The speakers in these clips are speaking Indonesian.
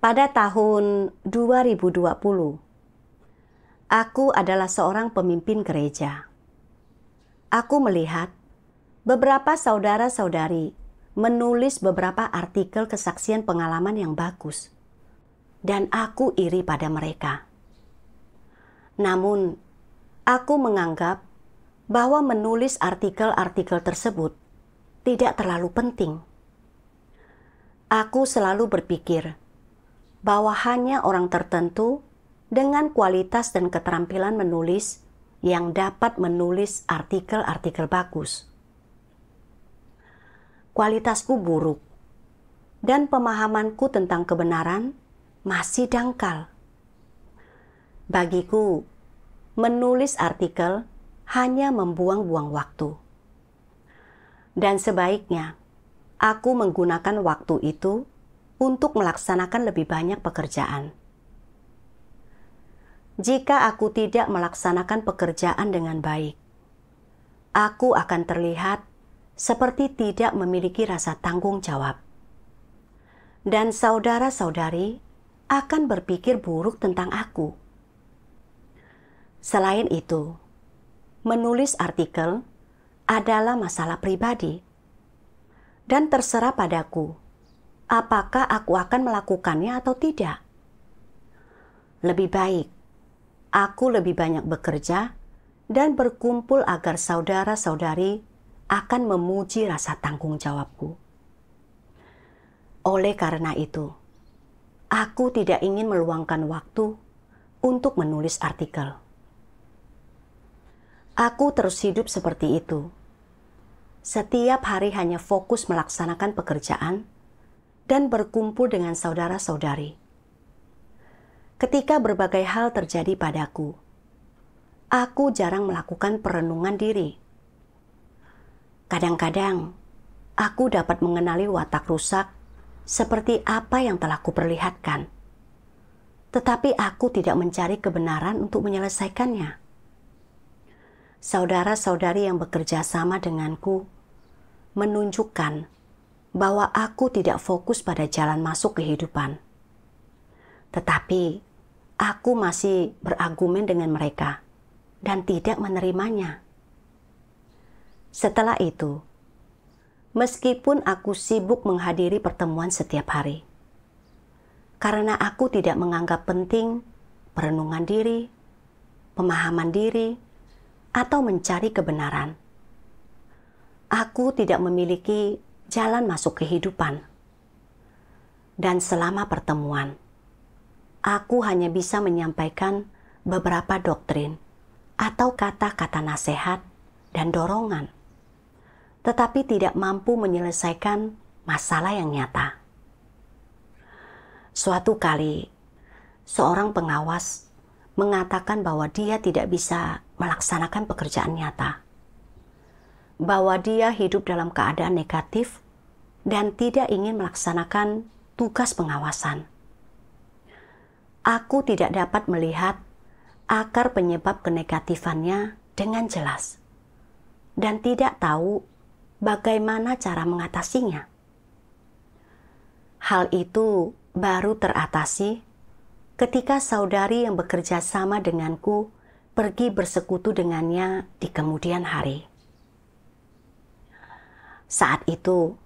Pada tahun 2020, aku adalah seorang pemimpin gereja. Aku melihat beberapa saudara-saudari menulis beberapa artikel kesaksian pengalaman yang bagus, dan aku iri pada mereka. Namun, aku menganggap bahwa menulis artikel-artikel tersebut tidak terlalu penting. Aku selalu berpikir bahwa hanya orang tertentu dengan kualitas dan keterampilan menulis yang dapat menulis artikel-artikel bagus. Kualitasku buruk, dan pemahamanku tentang kebenaran masih dangkal. Bagiku, menulis artikel hanya membuang-buang waktu. Dan sebaiknya, aku menggunakan waktu itu untuk melaksanakan lebih banyak pekerjaan. Jika aku tidak melaksanakan pekerjaan dengan baik, aku akan terlihat seperti tidak memiliki rasa tanggung jawab. Dan saudara-saudari akan berpikir buruk tentang aku. Selain itu, menulis artikel adalah masalah pribadi. Dan terserah padaku apakah aku akan melakukannya atau tidak. Lebih baik, aku lebih banyak bekerja dan berkumpul agar saudara-saudari akan memuji rasa tanggung jawabku. Oleh karena itu, aku tidak ingin meluangkan waktu untuk menulis artikel. Aku terus hidup seperti itu. Setiap hari hanya fokus melaksanakan pekerjaan dan berkumpul dengan saudara-saudari. Ketika berbagai hal terjadi padaku, aku jarang melakukan perenungan diri. Kadang-kadang, aku dapat mengenali watak rusak seperti apa yang telah kuperlihatkan. Tetapi aku tidak mencari kebenaran untuk menyelesaikannya. Saudara-saudari yang bekerja sama denganku menunjukkan bahwa aku tidak fokus pada jalan masuk kehidupan. Tetapi, aku masih berargumen dengan mereka dan tidak menerimanya. Setelah itu, meskipun aku sibuk menghadiri pertemuan setiap hari, karena aku tidak menganggap penting perenungan diri, pemahaman diri, atau mencari kebenaran, aku tidak memiliki jalan masuk kehidupan. Dan selama pertemuan, aku hanya bisa menyampaikan beberapa doktrin atau kata-kata nasihat dan dorongan, tetapi tidak mampu menyelesaikan masalah yang nyata. Suatu kali, seorang pengawas mengatakan bahwa dia tidak bisa melaksanakan pekerjaan nyata, bahwa dia hidup dalam keadaan negatif dan tidak ingin melaksanakan tugas pengawasan. Aku tidak dapat melihat akar penyebab kenegatifannya dengan jelas dan tidak tahu bagaimana cara mengatasinya. Hal itu baru teratasi ketika saudari yang bekerja sama denganku pergi bersekutu dengannya di kemudian hari. Saat itu,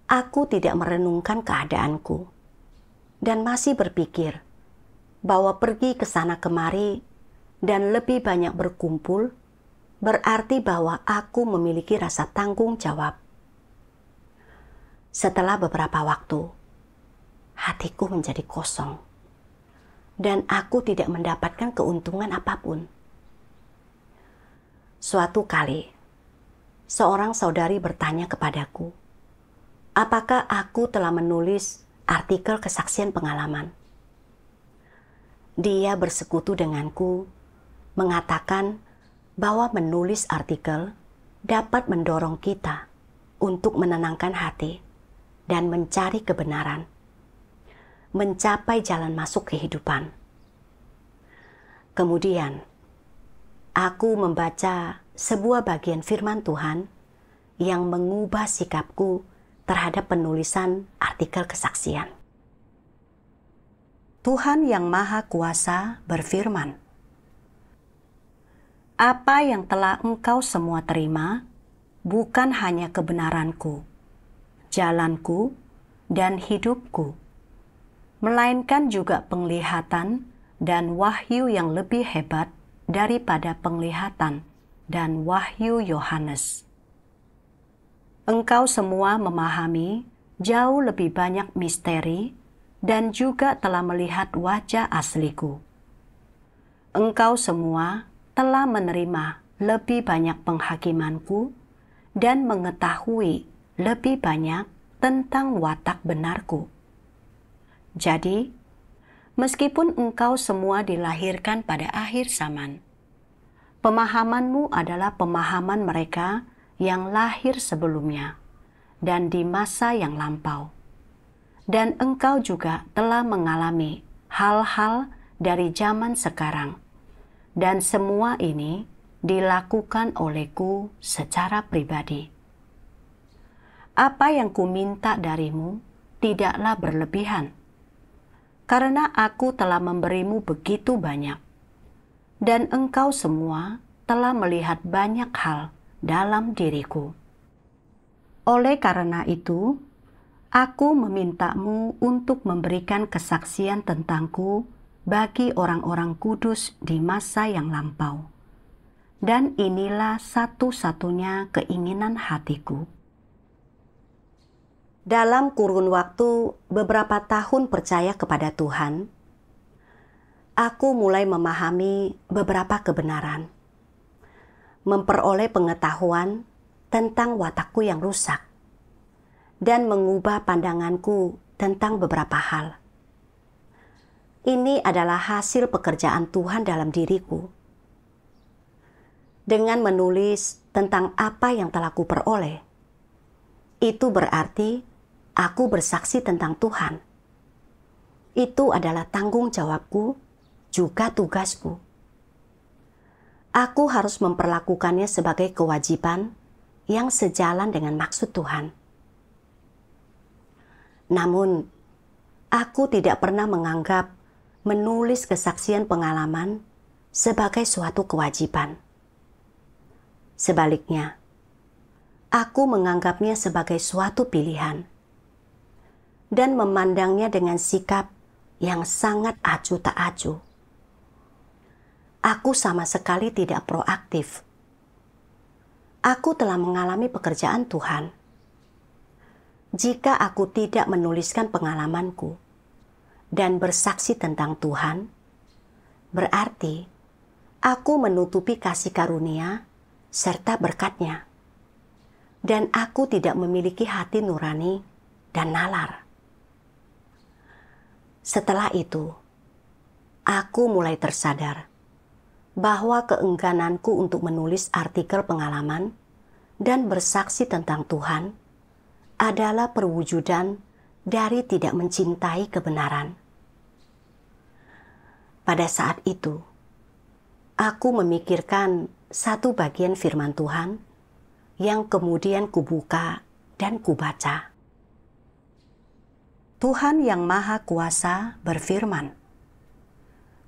aku tidak merenungkan keadaanku dan masih berpikir bahwa pergi ke sana kemari dan lebih banyak berkumpul berarti bahwa aku memiliki rasa tanggung jawab. Setelah beberapa waktu, hatiku menjadi kosong dan aku tidak mendapatkan keuntungan apapun. Suatu kali, seorang saudari bertanya kepadaku, apakah aku telah menulis artikel kesaksian pengalaman. Dia bersekutu denganku, mengatakan bahwa menulis artikel dapat mendorong kita untuk menenangkan hati dan mencari kebenaran, mencapai jalan masuk kehidupan. Kemudian, aku membaca sebuah bagian firman Tuhan yang mengubah sikapku terhadap penulisan artikel kesaksian. Tuhan Yang Maha Kuasa berfirman, "Apa yang telah engkau semua terima, bukan hanya kebenaranku, jalanku, dan hidupku, melainkan juga penglihatan dan wahyu yang lebih hebat daripada penglihatan dan wahyu Yohanes. Engkau semua memahami jauh lebih banyak misteri dan juga telah melihat wajah asliku. Engkau semua telah menerima lebih banyak penghakimanku dan mengetahui lebih banyak tentang watak benarku. Jadi, meskipun engkau semua dilahirkan pada akhir zaman, pemahamanmu adalah pemahaman mereka yang lahir sebelumnya dan di masa yang lampau. Dan engkau juga telah mengalami hal-hal dari zaman sekarang. Dan semua ini dilakukan olehku secara pribadi. Apa yang kuminta darimu tidaklah berlebihan, karena aku telah memberimu begitu banyak, dan engkau semua telah melihat banyak hal dalam diriku. Oleh karena itu, aku memintamu untuk memberikan kesaksian tentangku bagi orang-orang kudus di masa yang lampau. Dan inilah satu-satunya keinginan hatiku." Dalam kurun waktu beberapa tahun percaya kepada Tuhan, aku mulai memahami beberapa kebenaran, memperoleh pengetahuan tentang watakku yang rusak, dan mengubah pandanganku tentang beberapa hal. Ini adalah hasil pekerjaan Tuhan dalam diriku. Dengan menulis tentang apa yang telah kuperoleh, itu berarti aku bersaksi tentang Tuhan. Itu adalah tanggung jawabku, juga tugasku. Aku harus memperlakukannya sebagai kewajiban yang sejalan dengan maksud Tuhan. Namun, aku tidak pernah menganggap menulis kesaksian pengalaman sebagai suatu kewajiban. Sebaliknya, aku menganggapnya sebagai suatu pilihan dan memandangnya dengan sikap yang sangat acuh tak acuh. Aku sama sekali tidak proaktif. Aku telah mengalami pekerjaan Tuhan. Jika aku tidak menuliskan pengalamanku dan bersaksi tentang Tuhan, berarti aku menutupi kasih karunia serta berkat-Nya, dan aku tidak memiliki hati nurani dan nalar. Setelah itu, aku mulai tersadar bahwa keenggananku untuk menulis artikel pengalaman dan bersaksi tentang Tuhan adalah perwujudan dari tidak mencintai kebenaran. Pada saat itu, aku memikirkan satu bagian firman Tuhan yang kemudian kubuka dan kubaca. Tuhan Yang Maha Kuasa berfirman,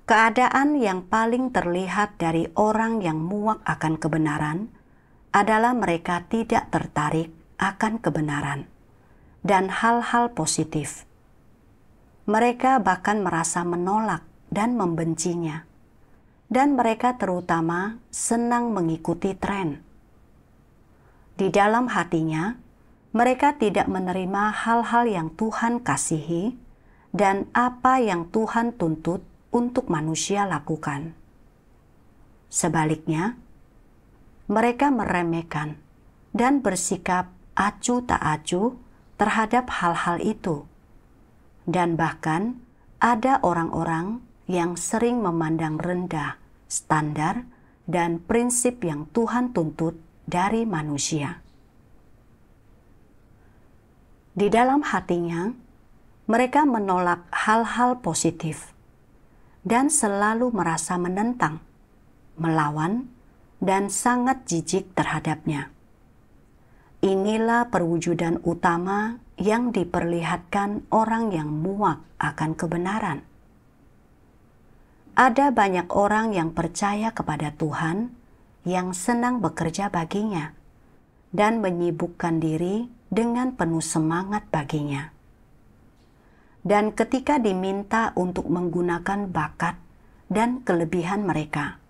"Keadaan yang paling terlihat dari orang yang muak akan kebenaran adalah mereka tidak tertarik akan kebenaran dan hal-hal positif. Mereka bahkan merasa menolak dan membencinya, dan mereka terutama senang mengikuti tren. Di dalam hatinya, mereka tidak menerima hal-hal yang Tuhan kasihi dan apa yang Tuhan tuntut untuk manusia lakukan. Sebaliknya, mereka meremehkan dan bersikap acuh tak acuh terhadap hal-hal itu. Dan bahkan ada orang-orang yang sering memandang rendah standar dan prinsip yang Tuhan tuntut dari manusia. Di dalam hatinya, mereka menolak hal-hal positif dan selalu merasa menentang, melawan, dan sangat jijik terhadapnya. Inilah perwujudan utama yang diperlihatkan orang yang muak akan kebenaran. Ada banyak orang yang percaya kepada Tuhan, yang senang bekerja baginya, dan menyibukkan diri dengan penuh semangat baginya. Dan ketika diminta untuk menggunakan bakat dan kelebihan mereka,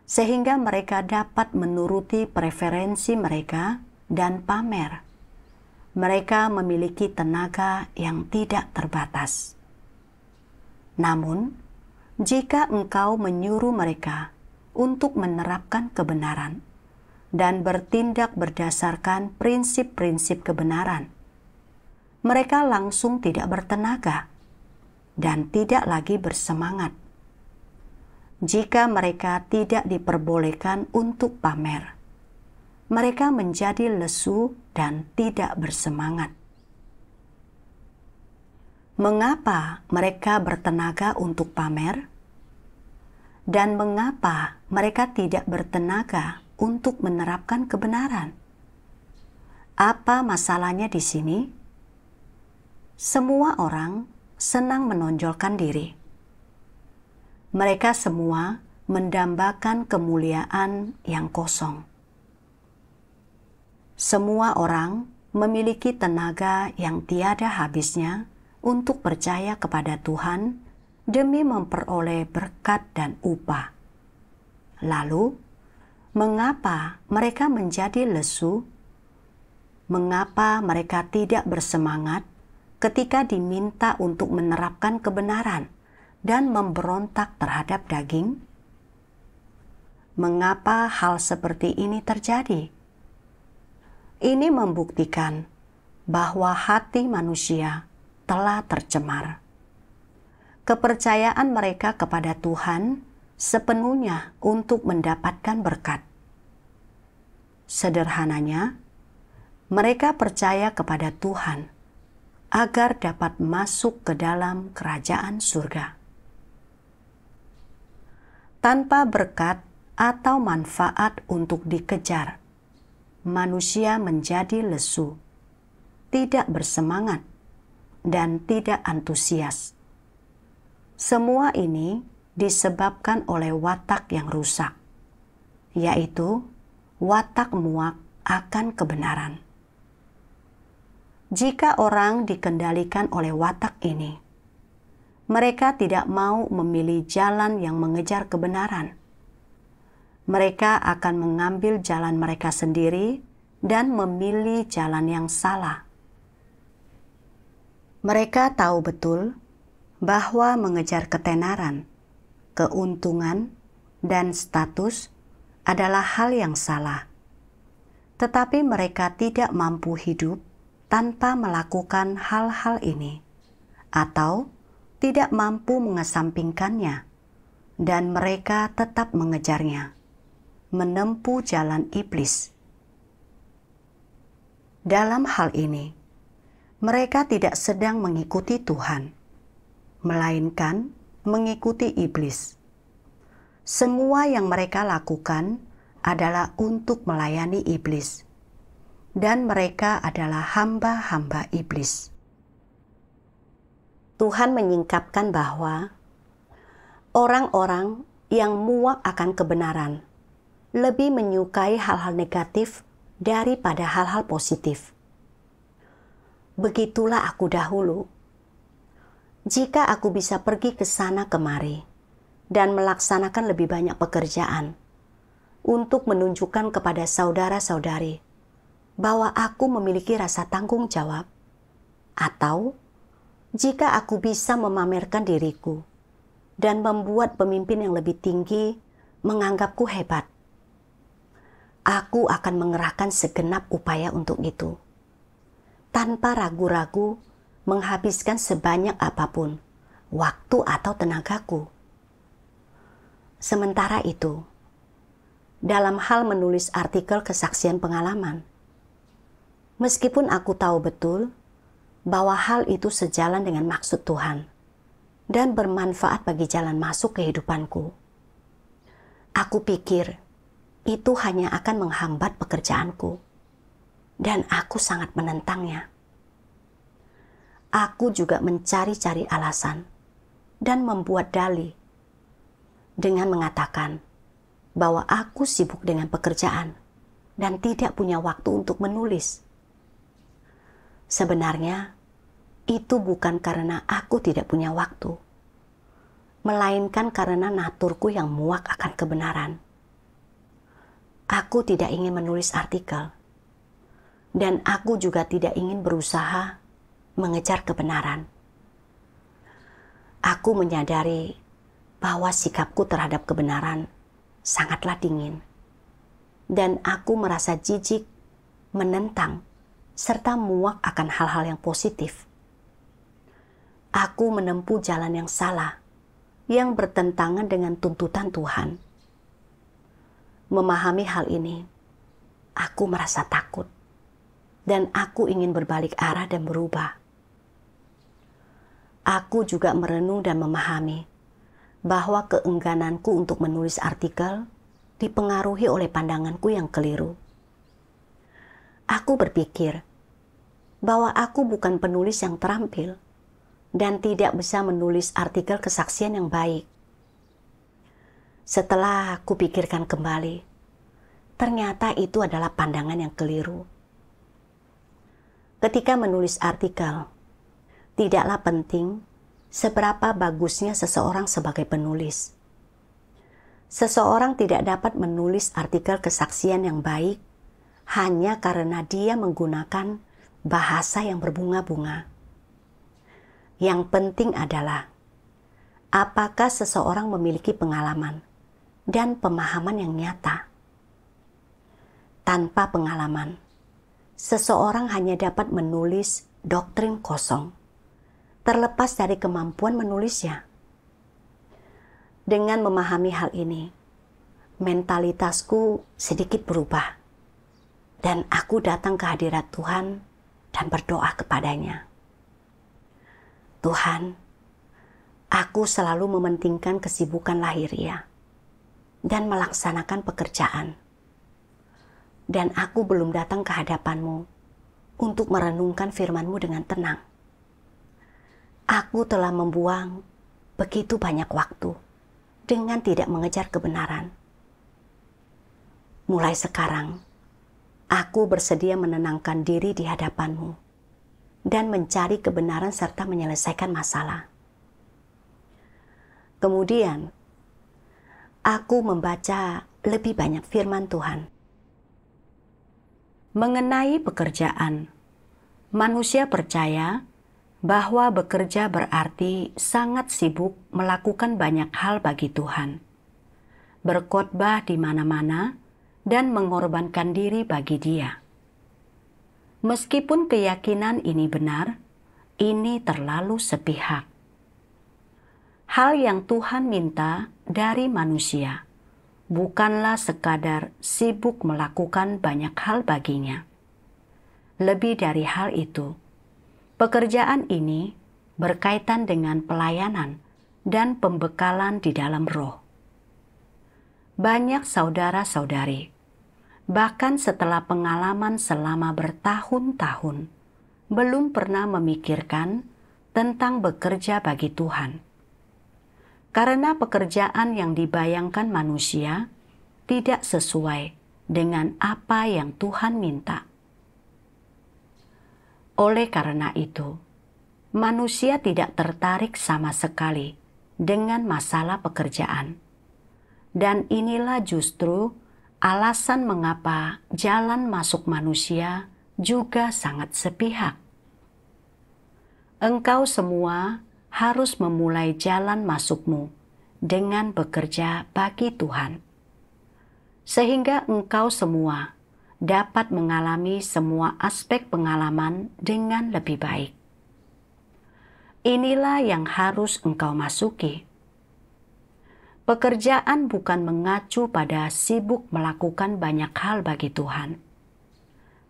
sehingga mereka dapat menuruti preferensi mereka dan pamer, mereka memiliki tenaga yang tidak terbatas. Namun, jika engkau menyuruh mereka untuk menerapkan kebenaran dan bertindak berdasarkan prinsip-prinsip kebenaran, mereka langsung tidak bertenaga dan tidak lagi bersemangat. Jika mereka tidak diperbolehkan untuk pamer, mereka menjadi lesu dan tidak bersemangat. Mengapa mereka bertenaga untuk pamer? Dan mengapa mereka tidak bertenaga untuk menerapkan kebenaran? Apa masalahnya di sini? Semua orang senang menonjolkan diri. Mereka semua mendambakan kemuliaan yang kosong. Semua orang memiliki tenaga yang tiada habisnya untuk percaya kepada Tuhan demi memperoleh berkat dan upah. Lalu, mengapa mereka menjadi lesu? Mengapa mereka tidak bersemangat ketika diminta untuk menerapkan kebenaran dan memberontak terhadap daging? Mengapa hal seperti ini terjadi? Ini membuktikan bahwa hati manusia telah tercemar. Kepercayaan mereka kepada Tuhan sepenuhnya untuk mendapatkan berkat. Sederhananya, mereka percaya kepada Tuhan agar dapat masuk ke dalam kerajaan surga. Tanpa berkat atau manfaat untuk dikejar, manusia menjadi lesu, tidak bersemangat, dan tidak antusias. Semua ini disebabkan oleh watak yang rusak, yaitu watak muak akan kebenaran. Jika orang dikendalikan oleh watak ini, mereka tidak mau memilih jalan yang mengejar kebenaran. Mereka akan mengambil jalan mereka sendiri dan memilih jalan yang salah. Mereka tahu betul bahwa mengejar ketenaran, keuntungan, dan status adalah hal yang salah. Tetapi mereka tidak mampu hidup tanpa melakukan hal-hal ini, atau tidak mampu mengesampingkannya, dan mereka tetap mengejarnya, menempuh jalan iblis. Dalam hal ini, mereka tidak sedang mengikuti Tuhan, melainkan mengikuti iblis. Semua yang mereka lakukan adalah untuk melayani iblis, dan mereka adalah hamba-hamba iblis. Tuhan menyingkapkan bahwa orang-orang yang muak akan kebenaran lebih menyukai hal-hal negatif daripada hal-hal positif. Begitulah aku dahulu. Jika aku bisa pergi ke sana kemari dan melaksanakan lebih banyak pekerjaan untuk menunjukkan kepada saudara-saudari bahwa aku memiliki rasa tanggung jawab, atau jika aku bisa memamerkan diriku dan membuat pemimpin yang lebih tinggi menganggapku hebat, aku akan mengerahkan segenap upaya untuk itu, tanpa ragu-ragu menghabiskan sebanyak apapun waktu atau tenagaku. Sementara itu, dalam hal menulis artikel kesaksian pengalaman, meskipun aku tahu betul bahwa hal itu sejalan dengan maksud Tuhan dan bermanfaat bagi jalan masuk kehidupanku, aku pikir itu hanya akan menghambat pekerjaanku, dan aku sangat menentangnya. Aku juga mencari-cari alasan dan membuat dalih dengan mengatakan bahwa aku sibuk dengan pekerjaan dan tidak punya waktu untuk menulis. Sebenarnya, itu bukan karena aku tidak punya waktu, melainkan karena naturku yang muak akan kebenaran. Aku tidak ingin menulis artikel, dan aku juga tidak ingin berusaha mengejar kebenaran. Aku menyadari bahwa sikapku terhadap kebenaran sangatlah dingin, dan aku merasa jijik, menentang, serta muak akan hal-hal yang positif. Aku menempuh jalan yang salah, yang bertentangan dengan tuntutan Tuhan. Memahami hal ini, aku merasa takut, dan aku ingin berbalik arah dan berubah. Aku juga merenung dan memahami bahwa keenggananku untuk menulis artikel dipengaruhi oleh pandanganku yang keliru. Aku berpikir bahwa aku bukan penulis yang terampil dan tidak bisa menulis artikel kesaksian yang baik. Setelah aku pikirkan kembali, ternyata itu adalah pandangan yang keliru. Ketika menulis artikel, tidaklah penting seberapa bagusnya seseorang sebagai penulis. Seseorang tidak dapat menulis artikel kesaksian yang baik hanya karena dia menggunakan bahasa yang berbunga-bunga. Yang penting adalah apakah seseorang memiliki pengalaman dan pemahaman yang nyata. Tanpa pengalaman, seseorang hanya dapat menulis doktrin kosong, terlepas dari kemampuan menulisnya. Dengan memahami hal ini, mentalitasku sedikit berubah, dan aku datang ke hadirat Tuhan dan berdoa kepadanya. Tuhan, aku selalu mementingkan kesibukan lahiriah dan melaksanakan pekerjaan. Dan aku belum datang ke hadapan-Mu untuk merenungkan firman-Mu dengan tenang. Aku telah membuang begitu banyak waktu dengan tidak mengejar kebenaran. Mulai sekarang, aku bersedia menenangkan diri di hadapan-Mu dan mencari kebenaran serta menyelesaikan masalah. Kemudian, aku membaca lebih banyak firman Tuhan. Mengenai pekerjaan, manusia percaya bahwa bekerja berarti sangat sibuk melakukan banyak hal bagi Tuhan, berkhotbah di mana-mana, dan mengorbankan diri bagi Dia. Meskipun keyakinan ini benar, ini terlalu sepihak. Hal yang Tuhan minta dari manusia bukanlah sekadar sibuk melakukan banyak hal baginya. Lebih dari hal itu, pekerjaan ini berkaitan dengan pelayanan dan pembekalan di dalam roh. Banyak saudara-saudari, bahkan setelah pengalaman selama bertahun-tahun, belum pernah memikirkan tentang bekerja bagi Tuhan. Karena pekerjaan yang dibayangkan manusia tidak sesuai dengan apa yang Tuhan minta. Oleh karena itu, manusia tidak tertarik sama sekali dengan masalah pekerjaan. Dan inilah justru alasan mengapa jalan masuk manusia juga sangat sepihak. Engkau semua harus memulai jalan masukmu dengan bekerja bagi Tuhan, sehingga engkau semua dapat mengalami semua aspek pengalaman dengan lebih baik. Inilah yang harus engkau masuki. Pekerjaan bukan mengacu pada sibuk melakukan banyak hal bagi Tuhan,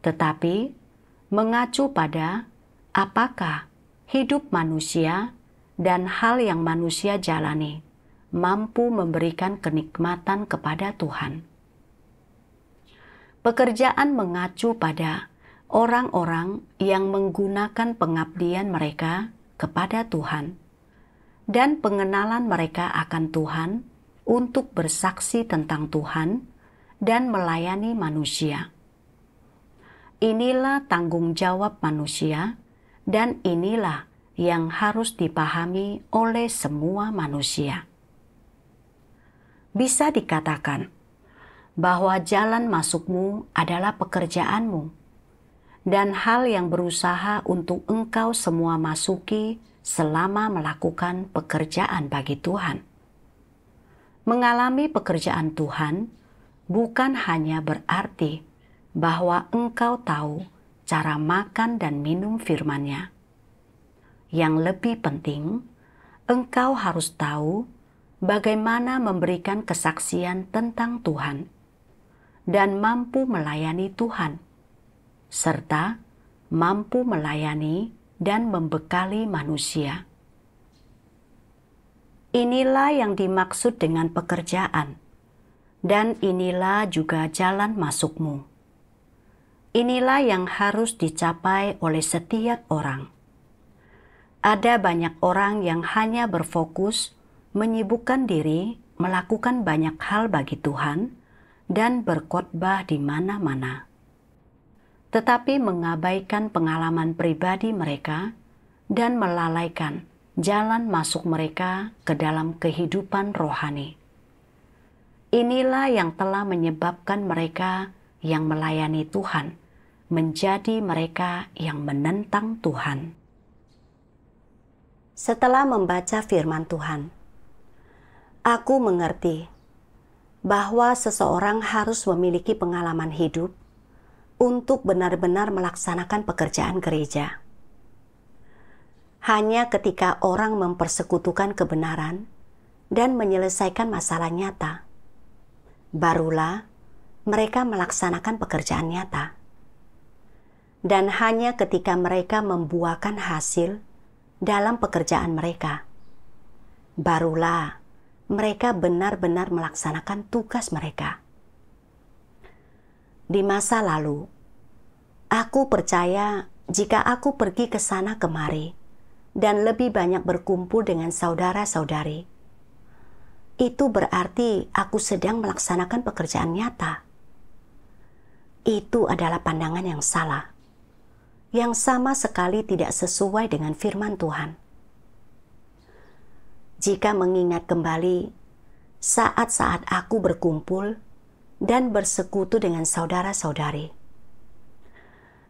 tetapi mengacu pada apakah hidup manusia dan hal yang manusia jalani mampu memberikan kenikmatan kepada Tuhan. Pekerjaan mengacu pada orang-orang yang menggunakan pengabdian mereka kepada Tuhan dan pengenalan mereka akan Tuhan untuk bersaksi tentang Tuhan dan melayani manusia. Inilah tanggung jawab manusia, dan inilah yang harus dipahami oleh semua manusia. Bisa dikatakan bahwa jalan masukmu adalah pekerjaanmu, dan hal yang berusaha untuk engkau semua masuki selama melakukan pekerjaan bagi Tuhan. Mengalami pekerjaan Tuhan bukan hanya berarti bahwa engkau tahu cara makan dan minum firman-Nya. Yang lebih penting, engkau harus tahu bagaimana memberikan kesaksian tentang Tuhan dan mampu melayani Tuhan, serta mampu melayani dan membekali manusia. Inilah yang dimaksud dengan pekerjaan, dan inilah juga jalan masukmu. Inilah yang harus dicapai oleh setiap orang. Ada banyak orang yang hanya berfokus menyibukkan diri melakukan banyak hal bagi Tuhan dan berkhotbah di mana-mana, tetapi mengabaikan pengalaman pribadi mereka dan melalaikan jalan masuk mereka ke dalam kehidupan rohani. Inilah yang telah menyebabkan mereka yang melayani Tuhan menjadi mereka yang menentang Tuhan. Setelah membaca firman Tuhan, aku mengerti bahwa seseorang harus memiliki pengalaman hidup untuk benar-benar melaksanakan pekerjaan gereja. Hanya ketika orang mempersekutukan kebenaran dan menyelesaikan masalah nyata, barulah mereka melaksanakan pekerjaan nyata. Dan hanya ketika mereka membuahkan hasil dalam pekerjaan mereka, barulah mereka benar-benar melaksanakan tugas mereka. Di masa lalu, aku percaya jika aku pergi ke sana kemari dan lebih banyak berkumpul dengan saudara-saudari, itu berarti aku sedang melaksanakan pekerjaan nyata. Itu adalah pandangan yang salah, yang sama sekali tidak sesuai dengan firman Tuhan. Jika mengingat kembali saat-saat aku berkumpul dan bersekutu dengan saudara-saudari,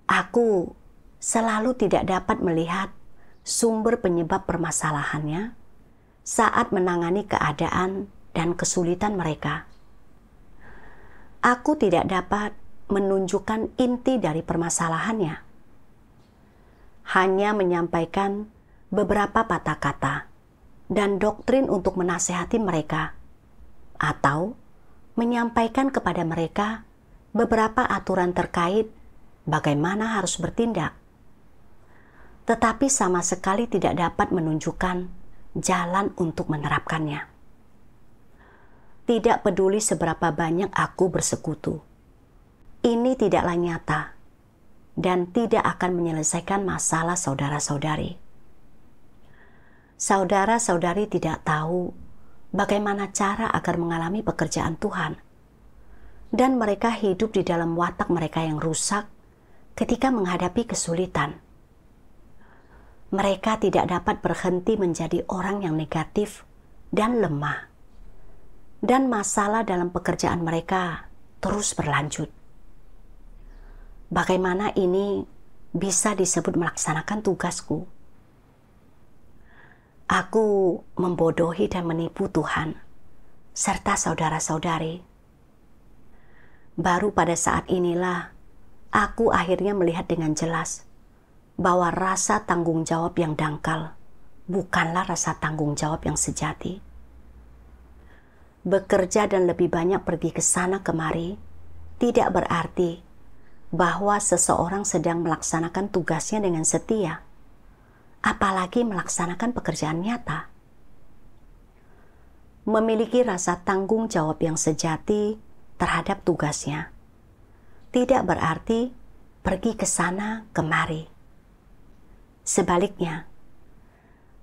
aku selalu tidak dapat melihat sumber penyebab permasalahannya saat menangani keadaan dan kesulitan mereka. Aku tidak dapat menunjukkan inti dari permasalahannya, hanya menyampaikan beberapa patah kata dan doktrin untuk menasehati mereka, atau menyampaikan kepada mereka beberapa aturan terkait bagaimana harus bertindak, tetapi sama sekali tidak dapat menunjukkan jalan untuk menerapkannya. Tidak peduli seberapa banyak aku bersekutu, ini tidaklah nyata dan tidak akan menyelesaikan masalah saudara-saudari. Saudara-saudari tidak tahu bagaimana cara agar mengalami pekerjaan Tuhan, dan mereka hidup di dalam watak mereka yang rusak ketika menghadapi kesulitan. Mereka tidak dapat berhenti menjadi orang yang negatif dan lemah, dan masalah dalam pekerjaan mereka terus berlanjut. Bagaimana ini bisa disebut melaksanakan tugasku? Aku membodohi dan menipu Tuhan serta saudara-saudari. Baru pada saat inilah aku akhirnya melihat dengan jelas bahwa rasa tanggung jawab yang dangkal bukanlah rasa tanggung jawab yang sejati. Bekerja dan lebih banyak pergi ke sana kemari tidak berarti bahwa seseorang sedang melaksanakan tugasnya dengan setia, apalagi melaksanakan pekerjaan nyata. Memiliki rasa tanggung jawab yang sejati terhadap tugasnya tidak berarti pergi ke sana kemari. Sebaliknya,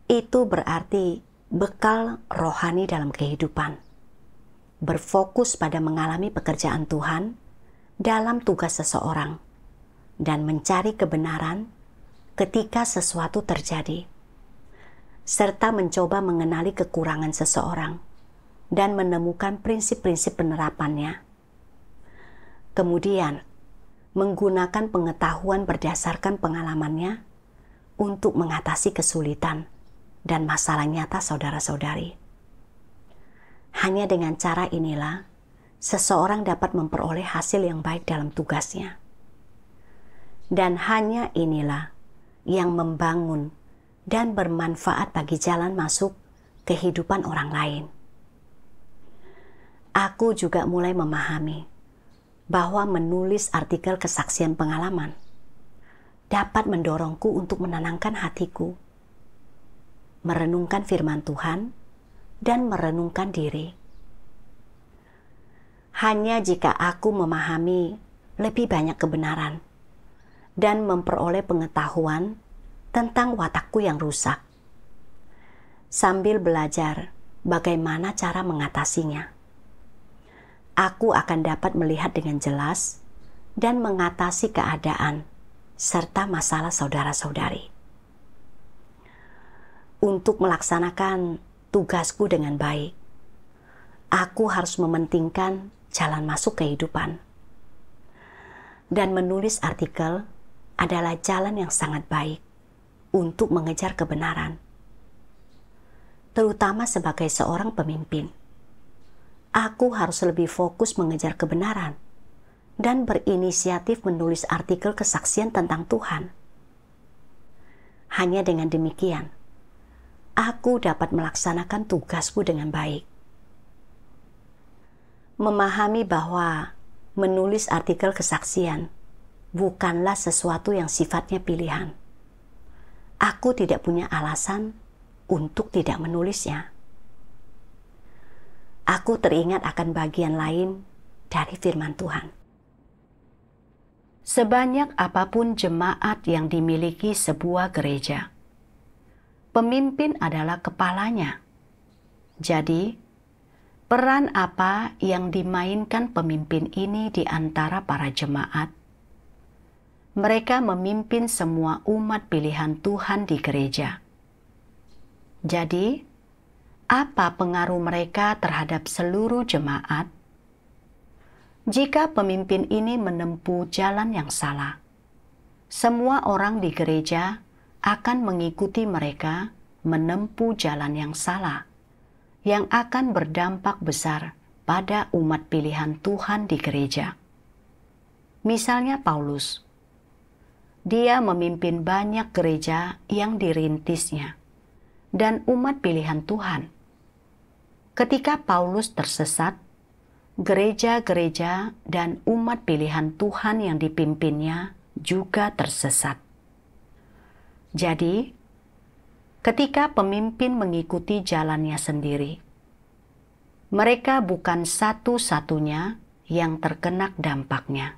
itu berarti bekal rohani dalam kehidupan. berfokus pada mengalami pekerjaan Tuhan dalam tugas seseorang dan mencari kebenaran ketika sesuatu terjadi, serta mencoba mengenali kekurangan seseorang dan menemukan prinsip-prinsip penerapannya. Kemudian, menggunakan pengetahuan berdasarkan pengalamannya untuk mengatasi kesulitan dan masalah nyata saudara-saudari. Hanya dengan cara inilah, seseorang dapat memperoleh hasil yang baik dalam tugasnya. Dan hanya inilah yang membangun dan bermanfaat bagi jalan masuk kehidupan orang lain. Aku juga mulai memahami bahwa menulis artikel kesaksian pengalaman dapat mendorongku untuk menenangkan hatiku, merenungkan firman Tuhan, dan merenungkan diri. Hanya jika aku memahami lebih banyak kebenaran dan memperoleh pengetahuan tentang watakku yang rusak, sambil belajar bagaimana cara mengatasinya, aku akan dapat melihat dengan jelas dan mengatasi keadaan serta masalah saudara-saudari. Untuk melaksanakan tugasku dengan baik, aku harus mementingkan jalan masuk kehidupan. Dan menulis artikel adalah jalan yang sangat baik untuk mengejar kebenaran. Terutama sebagai seorang pemimpin, aku harus lebih fokus mengejar kebenaran dan berinisiatif menulis artikel kesaksian tentang Tuhan. Hanya dengan demikian, aku dapat melaksanakan tugasku dengan baik. Memahami bahwa menulis artikel kesaksian bukanlah sesuatu yang sifatnya pilihan. Aku tidak punya alasan untuk tidak menulisnya. Aku teringat akan bagian lain dari firman Tuhan. Sebanyak apapun jemaat yang dimiliki sebuah gereja, pemimpin adalah kepalanya. Jadi, peran apa yang dimainkan pemimpin ini di antara para jemaat? Mereka memimpin semua umat pilihan Tuhan di gereja. Jadi, apa pengaruh mereka terhadap seluruh jemaat? Jika pemimpin ini menempuh jalan yang salah, semua orang di gereja akan mengikuti mereka menempuh jalan yang salah, yang akan berdampak besar pada umat pilihan Tuhan di gereja. Misalnya Paulus, dia memimpin banyak gereja yang dirintisnya dan umat pilihan Tuhan. Ketika Paulus tersesat, gereja-gereja dan umat pilihan Tuhan yang dipimpinnya juga tersesat. Jadi, ketika pemimpin mengikuti jalannya sendiri, mereka bukan satu-satunya yang terkena dampaknya.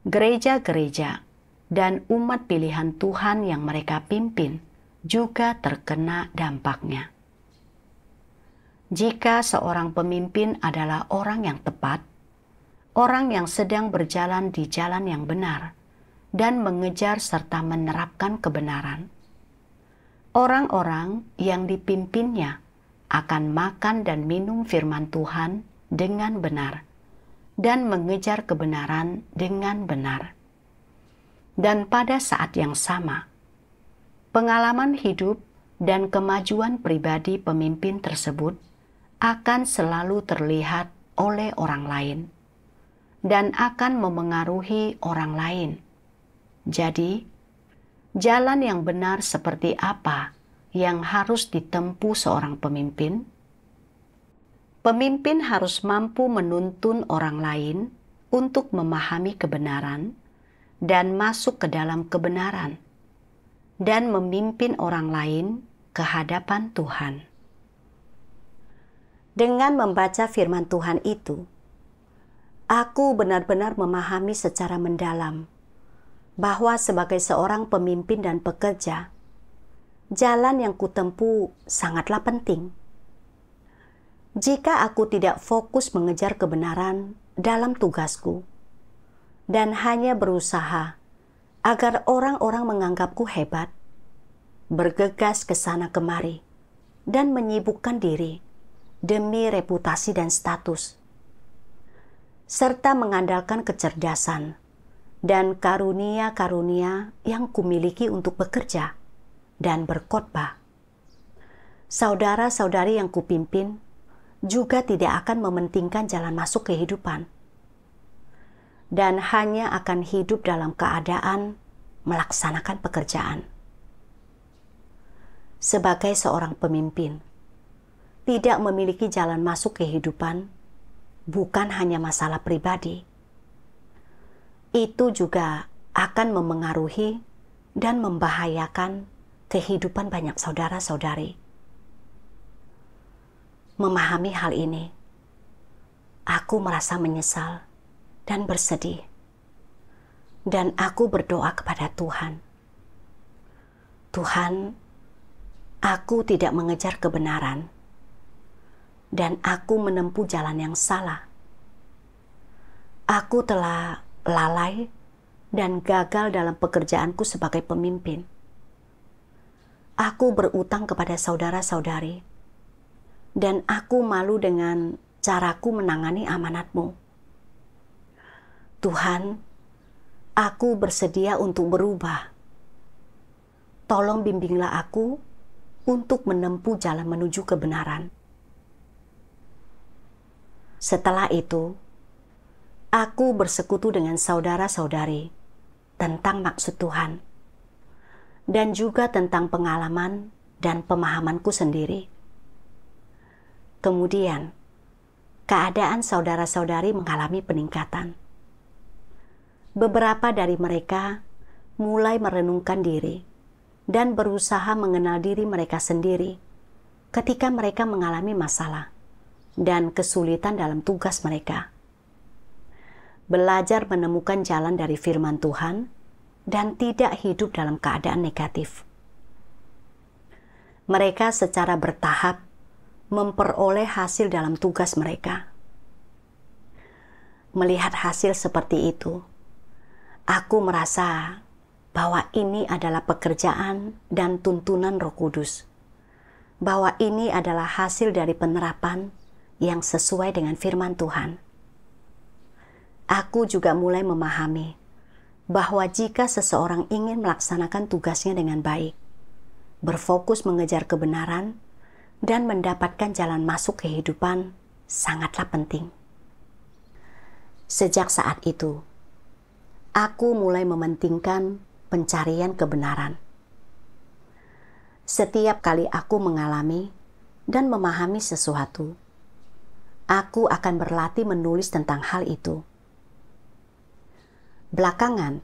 Gereja-gereja dan umat pilihan Tuhan yang mereka pimpin juga terkena dampaknya. Jika seorang pemimpin adalah orang yang tepat, orang yang sedang berjalan di jalan yang benar dan mengejar serta menerapkan kebenaran, orang-orang yang dipimpinnya akan makan dan minum firman Tuhan dengan benar dan mengejar kebenaran dengan benar. Dan pada saat yang sama, pengalaman hidup dan kemajuan pribadi pemimpin tersebut akan selalu terlihat oleh orang lain dan akan memengaruhi orang lain. Jadi, jalan yang benar seperti apa yang harus ditempuh seorang pemimpin? Pemimpin harus mampu menuntun orang lain untuk memahami kebenaran dan masuk ke dalam kebenaran, dan memimpin orang lain ke hadapan Tuhan. Dengan membaca firman Tuhan itu, aku benar-benar memahami secara mendalam bahwa sebagai seorang pemimpin dan pekerja, jalan yang kutempuh sangatlah penting. Jika aku tidak fokus mengejar kebenaran dalam tugasku dan hanya berusaha agar orang-orang menganggapku hebat, bergegas ke sana kemari, dan menyibukkan diri demi reputasi dan status, serta mengandalkan kecerdasan dan karunia-karunia yang kumiliki untuk bekerja dan berkhotbah, saudara-saudari yang kupimpin juga tidak akan mementingkan jalan masuk kehidupan dan hanya akan hidup dalam keadaan melaksanakan pekerjaan. Sebagai seorang pemimpin, tidak memiliki jalan masuk kehidupan bukan hanya masalah pribadi. Itu juga akan memengaruhi dan membahayakan kehidupan banyak saudara-saudari. Memahami hal ini, aku merasa menyesal dan bersedih. Dan aku berdoa kepada Tuhan. Tuhan, aku tidak mengejar kebenaran. Dan aku menempuh jalan yang salah. Aku telah lalai dan gagal dalam pekerjaanku sebagai pemimpin. Aku berutang kepada saudara-saudari. Dan aku malu dengan caraku menangani amanat-Mu. Tuhan, aku bersedia untuk berubah. Tolong bimbinglah aku untuk menempuh jalan menuju kebenaran. Setelah itu, aku bersekutu dengan saudara-saudari tentang maksud Tuhan dan juga tentang pengalaman dan pemahamanku sendiri. Kemudian, keadaan saudara-saudari mengalami peningkatan. Beberapa dari mereka mulai merenungkan diri dan berusaha mengenal diri mereka sendiri ketika mereka mengalami masalah dan kesulitan dalam tugas mereka. Belajar menemukan jalan dari firman Tuhan dan tidak hidup dalam keadaan negatif. Mereka secara bertahap memperoleh hasil dalam tugas mereka. Melihat hasil seperti itu, aku merasa bahwa ini adalah pekerjaan dan tuntunan Roh Kudus, bahwa ini adalah hasil dari penerapan yang sesuai dengan firman Tuhan. Aku juga mulai memahami bahwa jika seseorang ingin melaksanakan tugasnya dengan baik, berfokus mengejar kebenaran, dan mendapatkan jalan masuk kehidupan sangatlah penting. Sejak saat itu, aku mulai mementingkan pencarian kebenaran. Setiap kali aku mengalami dan memahami sesuatu, aku akan berlatih menulis tentang hal itu. Belakangan,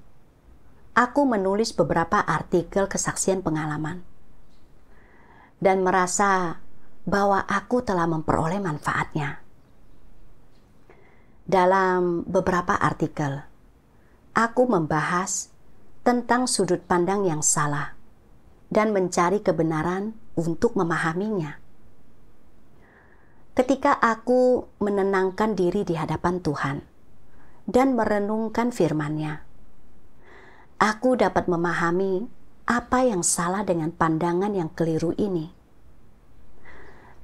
aku menulis beberapa artikel kesaksian pengalaman dan merasa bahwa aku telah memperoleh manfaatnya. Dalam beberapa artikel, aku membahas tentang sudut pandang yang salah dan mencari kebenaran untuk memahaminya. Ketika aku menenangkan diri di hadapan Tuhan dan merenungkan firman-Nya, aku dapat memahami apa yang salah dengan pandangan yang keliru ini.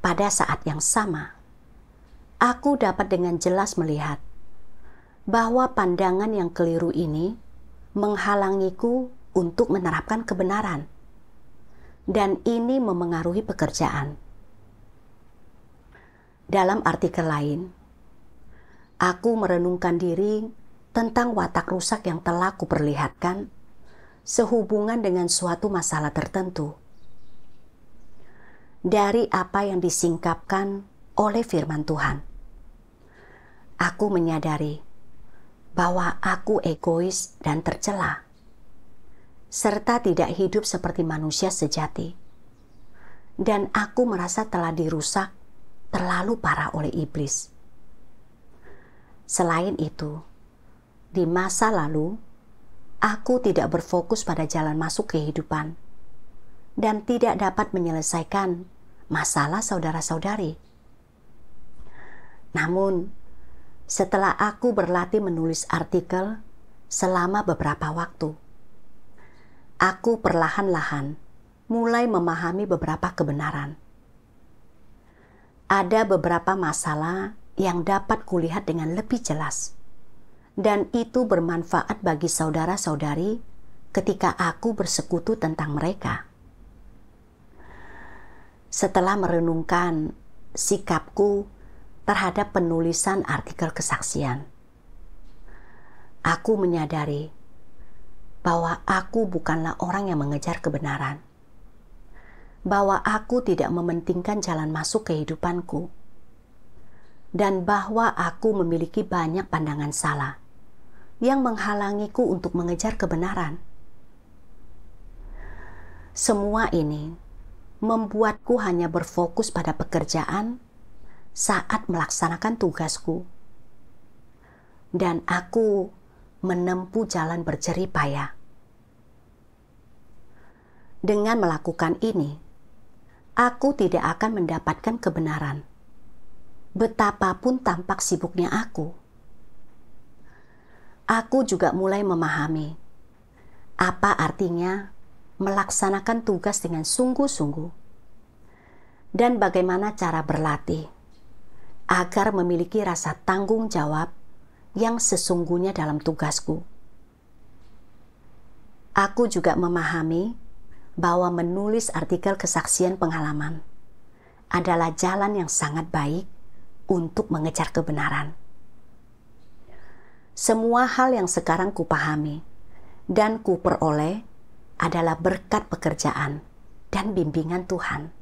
Pada saat yang sama, aku dapat dengan jelas melihat bahwa pandangan yang keliru ini menghalangiku untuk menerapkan kebenaran, dan ini memengaruhi pekerjaan. Dalam artikel lain, aku merenungkan diri tentang watak rusak yang telah kuperlihatkan sehubungan dengan suatu masalah tertentu dari apa yang disingkapkan oleh firman Tuhan. Aku menyadari bahwa aku egois dan tercela, serta tidak hidup seperti manusia sejati. Dan aku merasa telah dirusak terlalu parah oleh iblis. Selain itu, di masa lalu, aku tidak berfokus pada jalan masuk kehidupan dan tidak dapat menyelesaikan masalah saudara-saudari. Namun, setelah aku berlatih menulis artikel selama beberapa waktu, aku perlahan-lahan mulai memahami beberapa kebenaran. Ada beberapa masalah yang dapat kulihat dengan lebih jelas, dan itu bermanfaat bagi saudara-saudari ketika aku bersekutu tentang mereka. Setelah merenungkan sikapku terhadap penulisan artikel kesaksian, aku menyadari bahwa aku bukanlah orang yang mengejar kebenaran, bahwa aku tidak mementingkan jalan masuk kehidupanku, dan bahwa aku memiliki banyak pandangan salah yang menghalangiku untuk mengejar kebenaran. Semua ini membuatku hanya berfokus pada pekerjaan saat melaksanakan tugasku, dan aku menempuh jalan berjerih payah. Dengan melakukan ini, aku tidak akan mendapatkan kebenaran, betapapun tampak sibuknya aku. Aku juga mulai memahami apa artinya melaksanakan tugas dengan sungguh-sungguh, dan bagaimana cara berlatih agar memiliki rasa tanggung jawab yang sesungguhnya dalam tugasku. Aku juga memahami bahwa menulis artikel kesaksian pengalaman adalah jalan yang sangat baik untuk mengejar kebenaran. Semua hal yang sekarang kupahami dan kuperoleh adalah berkat pekerjaan dan bimbingan Tuhan.